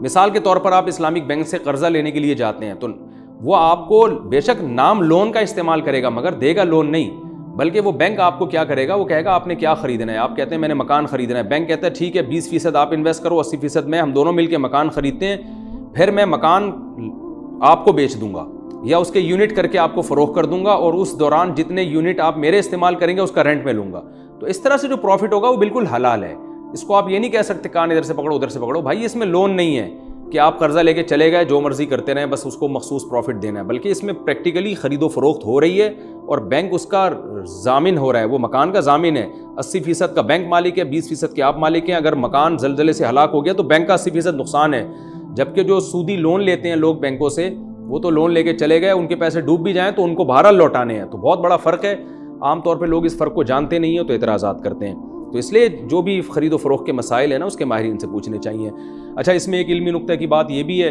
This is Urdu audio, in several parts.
مثال کے طور پر آپ اسلامک بینک سے قرضہ لینے کے لیے جاتے ہیں تو وہ آپ کو بے شک نام لون کا استعمال کرے گا مگر دے گا لون نہیں، بلکہ وہ بینک آپ کو کیا کرے گا، وہ کہے گا آپ نے کیا خریدنا ہے. آپ کہتے ہیں میں نے مکان خریدنا ہے، بینک کہتا ہے ٹھیک ہے 20% آپ انویسٹ کرو، 80% میں، ہم دونوں مل کے مکان خریدتے ہیں، پھر میں مکان آپ کو بیچ دوں گا یا اس کے یونٹ کر کے آپ کو فروخت کر دوں گا، اور اس دوران جتنے یونٹ آپ میرے استعمال کریں گے اس کا رینٹ میں لوں گا. تو اس طرح سے جو پروفٹ ہوگا وہ بالکل حلال ہے. اس کو آپ یہ نہیں کہہ سکتے کان ادھر سے پکڑو ادھر سے پکڑو. بھائی اس میں لون نہیں ہے کہ آپ قرضہ لے کے چلے گئے جو مرضی کرتے رہیں بس اس کو مخصوص پروفٹ دینا ہے، بلکہ اس میں پریکٹیکلی خرید و فروخت ہو رہی ہے اور بینک اس کا ضامن ہو رہا ہے، وہ مکان کا ضامن ہے. 80% کا بینک مالک ہے، 20% کے آپ مالک ہیں. اگر مکان زلزلے سے ہلاک ہو گیا تو بینک کا 80% نقصان ہے، جبکہ جو سودی لون لیتے ہیں لوگ بینکوں سے وہ تو لون لے کے چلے گئے، ان کے پیسے ڈوب بھی جائیں تو ان کو بہرحال لوٹانے ہیں. تو بہت بڑا فرق ہے. عام طور پہ لوگ اس فرق کو جانتے نہیں ہیں تو اعتراضات کرتے ہیں. تو اس لیے جو بھی خرید و فروخت کے مسائل ہیں نا اس کے ماہرین سے پوچھنے چاہیے. اچھا اس میں ایک علمی نکتہ کی بات یہ بھی ہے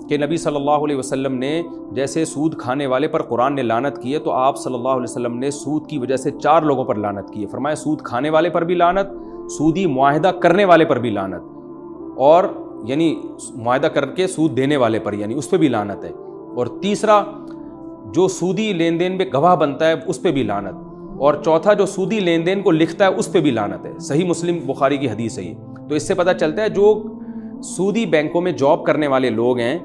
کہ نبی صلی اللہ علیہ وسلم نے جیسے سود کھانے والے پر قرآن نے لعنت کی ہے تو آپ صلی اللہ علیہ وسلم نے سود کی وجہ سے 4 لوگوں پر لعنت کی ہے. فرمایا سود کھانے والے پر بھی لعنت، سودی معاہدہ کرنے والے پر بھی لعنت، اور یعنی معاہدہ کر کے سود دینے والے پر یعنی اس پہ بھی لعنت ہے. اور تیسرا جو سودی لین دین میں گواہ بنتا ہے اس پہ بھی لعنت، اور چوتھا جو سودی لین دین کو لکھتا ہے اس پہ بھی لعنت ہے. صحیح مسلم بخاری کی حدیث ہے یہ. تو اس سے پتہ چلتا ہے جو سودی بینکوں میں جاب کرنے والے لوگ ہیں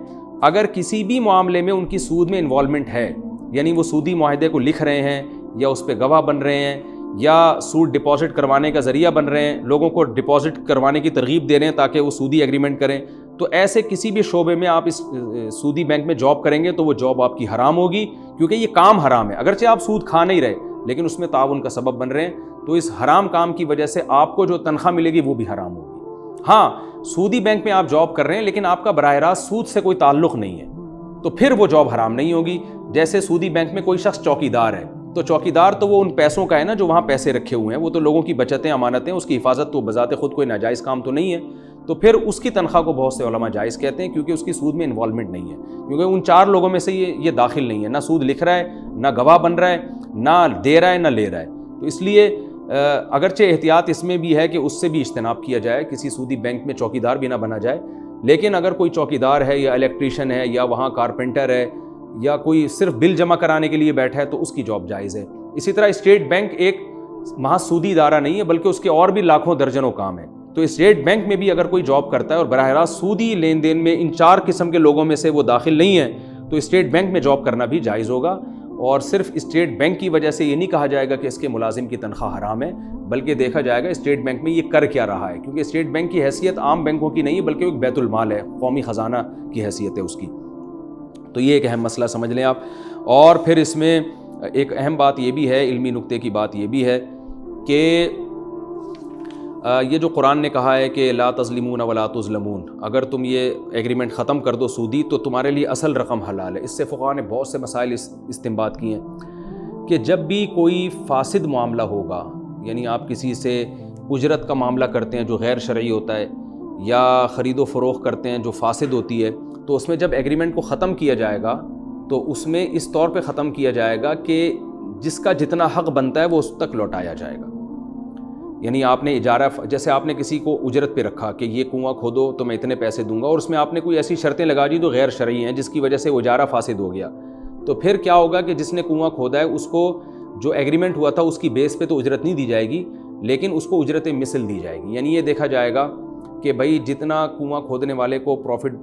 اگر کسی بھی معاملے میں ان کی سود میں انوالومنٹ ہے، یعنی وہ سودی معاہدے کو لکھ رہے ہیں یا اس پہ گواہ بن رہے ہیں یا سود ڈپازٹ کروانے کا ذریعہ بن رہے ہیں، لوگوں کو ڈپازٹ کروانے کی ترغیب دے رہے ہیں تاکہ وہ سودی ایگریمنٹ کریں، تو ایسے کسی بھی شعبے میں آپ اس سودی بینک میں جاب کریں گے تو وہ جاب آپ کی حرام ہوگی، کیونکہ یہ کام حرام ہے. اگرچہ آپ سود کھا نہیں رہے لیکن اس میں تعاون کا سبب بن رہے ہیں، تو اس حرام کام کی وجہ سے آپ کو جو تنخواہ ملے گی وہ بھی حرام ہوگی. ہاں سودی بینک میں آپ جاب کر رہے ہیں لیکن آپ کا براہ راست سود سے کوئی تعلق نہیں ہے تو پھر وہ جاب حرام نہیں ہوگی. جیسے سودی بینک میں کوئی شخص چوکیدار ہے تو چوکیدار تو وہ ان پیسوں کا ہے نا جو وہاں پیسے رکھے ہوئے ہیں، وہ تو لوگوں کی بچتیں امانتیں، اس کی حفاظت تو بذات خود کوئی ناجائز کام تو نہیں ہے، تو پھر اس کی تنخواہ کو بہت سے علماء جائز کہتے ہیں کیونکہ اس کی سود میں انوالومنٹ نہیں ہے، کیونکہ ان 4 لوگوں میں سے یہ داخل نہیں ہے، نہ سود لکھ رہا ہے، نہ گواہ بن رہا ہے، نہ دے رہا ہے، نہ لے رہا ہے. تو اس لیے اگرچہ احتیاط اس میں بھی ہے کہ اس سے بھی اجتناب کیا جائے، کسی سودی بینک میں چوکیدار بھی نہ بنا جائے، لیکن اگر کوئی چوکیدار ہے یا الیکٹریشین ہے یا وہاں کارپینٹر ہے یا کوئی صرف بل جمع کرانے کے لیے بیٹھا ہے تو اس کی جاب جائز ہے. اسی طرح اسٹیٹ بینک ایک محض سودی ادارہ نہیں ہے بلکہ اس کے اور بھی لاکھوں درجنوں کام ہیں. تو اسٹیٹ بینک میں بھی اگر کوئی جاب کرتا ہے اور براہ راست سودی لین دین میں ان 4 قسم کے لوگوں میں سے وہ داخل نہیں ہے تو اسٹیٹ بینک میں جاب کرنا بھی جائز ہوگا. اور صرف اسٹیٹ بینک کی وجہ سے یہ نہیں کہا جائے گا کہ اس کے ملازم کی تنخواہ حرام ہے، بلکہ دیکھا جائے گا اسٹیٹ بینک میں یہ کر کیا رہا ہے، کیونکہ اسٹیٹ بینک کی حیثیت عام بینکوں کی نہیں ہے بلکہ ایک بیت المال ہے، قومی خزانہ کی حیثیت ہے اس کی. تو یہ ایک اہم مسئلہ سمجھ لیں آپ. اور پھر اس میں ایک اہم بات یہ بھی ہے، علمی نکتے کی بات یہ بھی ہے کہ یہ جو قرآن نے کہا ہے کہ لا تظلمون ولا تظلمون، اگر تم یہ ایگریمنٹ ختم کر دو سودی تو تمہارے لیے اصل رقم حلال ہے. اس سے فقہاء نے بہت سے مسائل استنباط کیے ہیں کہ جب بھی کوئی فاسد معاملہ ہوگا، یعنی آپ کسی سے اجرت کا معاملہ کرتے ہیں جو غیر شرعی ہوتا ہے یا خرید و فروخت کرتے ہیں جو فاسد ہوتی ہے، تو اس میں جب ایگریمنٹ کو ختم کیا جائے گا تو اس میں اس طور پہ ختم کیا جائے گا کہ جس کا جتنا حق بنتا ہے وہ اس تک لوٹایا جائے گا. یعنی آپ نے اجارہ، جیسے آپ نے کسی کو اجرت پہ رکھا کہ یہ کنواں کھودو تو میں اتنے پیسے دوں گا، اور اس میں آپ نے کوئی ایسی شرطیں لگا دی جو غیر شرعی ہیں جس کی وجہ سے وہ اجارہ فاسد ہو گیا، تو پھر کیا ہوگا کہ جس نے کنواں کھودا ہے اس کو جو ایگریمنٹ ہوا تھا اس کی بیس پہ تو اجرت نہیں دی جائے گی لیکن اس کو اجرت مثل دی جائے گی. یعنی یہ دیکھا جائے گا کہ بھائی جتنا کنواں کھودنے والے کو پروفٹ،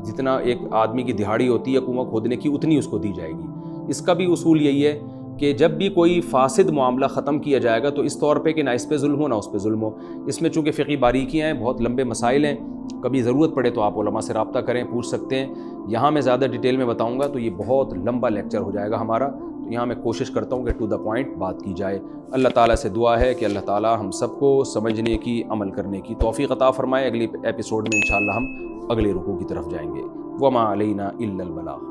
جتنا ایک آدمی کی دہاڑی ہوتی ہے کنواں کھودنے کی اتنی اس کو دی جائے گی. اس کا بھی اصول یہی ہے کہ جب بھی کوئی فاسد معاملہ ختم کیا جائے گا تو اس طور پہ کہ نہ اس پہ ظلم ہو نہ اس پہ ظلم ہو. اس میں چونکہ فقہی باریکیاں ہیں، بہت لمبے مسائل ہیں، کبھی ضرورت پڑے تو آپ علماء سے رابطہ کریں، پوچھ سکتے ہیں. یہاں میں زیادہ ڈیٹیل میں بتاؤں گا تو یہ بہت لمبا لیکچر ہو جائے گا ہمارا، تو یہاں میں کوشش کرتا ہوں کہ ٹو دا پوائنٹ بات کی جائے. اللہ تعالیٰ سے دعا ہے کہ اللہ تعالیٰ ہم سب کو سمجھنے کی، عمل کرنے کی توفیق عطا فرمائے. اگلی ایپیسوڈ میں انشاءاللہ ہم اگلے رکوع کی طرف جائیں گے. وما علینا الا البلاغ.